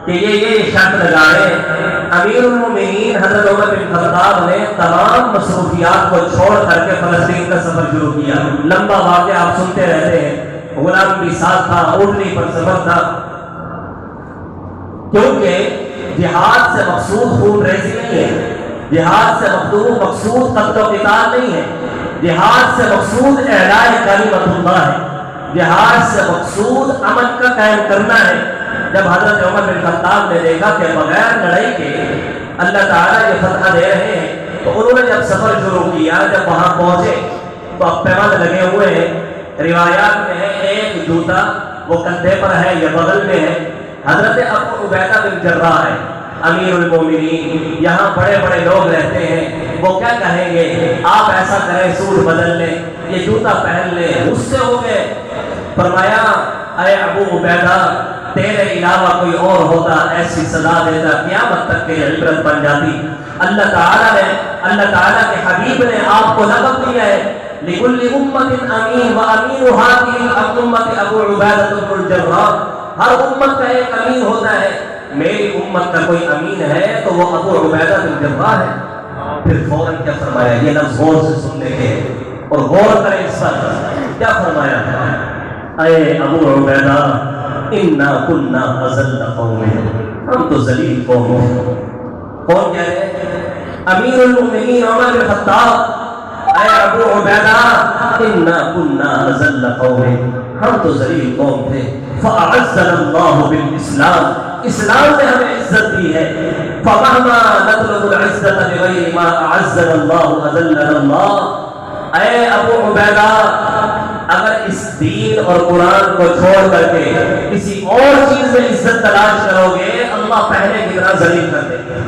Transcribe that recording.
کہ یہ شرط لگائے. امیر المومنین حضرت عمر بن خطاب نے تمام مصروفیات کو چھوڑ کر کے فلسطین کا سفر شروع کیا. لمبا واقعہ آپ سنتے رہتے ہیں. غلام بھی ساتھ تھا, اونٹنی پر سفر تھا, کیونکہ جہاد سے مقصود خون ریزی نہیں ہے. جہاد سے مقصود قتل و قتال نہیں ہے. جہاد سے مقصود اعلاء کلمۃ اللہ ہے. جہاد سے مقصود امن کا قائم کرنا ہے. جب حضرت عمر بن خطاب نے دیکھا کہ بغیر لڑائی کے اللہ تعالیٰ یہ فتح دے رہے ہیں, تو انہوں نے جب سفر شروع کیا, جب وہاں پہنچے تو اب پیمند لگے ہوئے ہیں. روایات میں ہے ایک جوتا وہ کندھے پر ہے یا بغل میں ہے. حضرت ابو عبیدہ بن جراح ہے امیر المومنین. یہاں بڑے بڑے لوگ رہتے ہیں, وہ کیا کہیں گے, آپ ایسا کریں سوٹ بدل لیں, یہ جوتا پہن لیں. غصے ہو گئے. فرمایا اے ابو عبیدہ, تیرے علاوہ کوئی اور ہوتا ایسی سزا دیتا, قیامت تک کے عبرت بن جاتی. اللہ تعالیٰ کے حبیب نے آپ کو لقب دیا ہے لِكُلِّ أُمَّةٍ أَمِينٌ وَأَمِينُ هَذِهِ الْأُمَّةِ أَبُو عُبَیدَةَ بْنُ الْجَرَّاحِ. ہر امت کا ایک امین ہوتا ہے. میری امت کا کوئی امین ہے تو وہ ابو عبیدہ بن جراح ہے. پھر فوراً کیا فرمایا, یہ لفظ غور سے سننے کے اور غور کریں اس پر. کیا فرمایا, اے ابو عبیدہ اِنَّا كُنَّا أَذَلَّ قَوْمٍ, ہم تو ذلیل قوم ہیں. کون کہہ رہے ہیں؟ امیر المومنین عمر بن خطاب. اے ابو عبیدہ اِنَّا كُنَّا أَذَلَّ قَوْمٍ, ہم تو ذلیل قوم تھے. فَأَعَزَّنَا اللَّهُ بِالْإِسْلَامِ, اسلام نے ہمیں عزت دی ہے. فَمَهْمَا نَطْلُبُ الْعِزَّةَ بِغَيْرِ مَا أَعَزَّنَا اللَّهُ أَذَلَّنَا اللَّهُ. اے ابو عبیدہ, اگر اس دین اور قرآن کو چھوڑ کر کے کسی اور چیز میں عزت تلاش کرو گے, اللہ پہلے کی طرح ذلیل کر دے گا.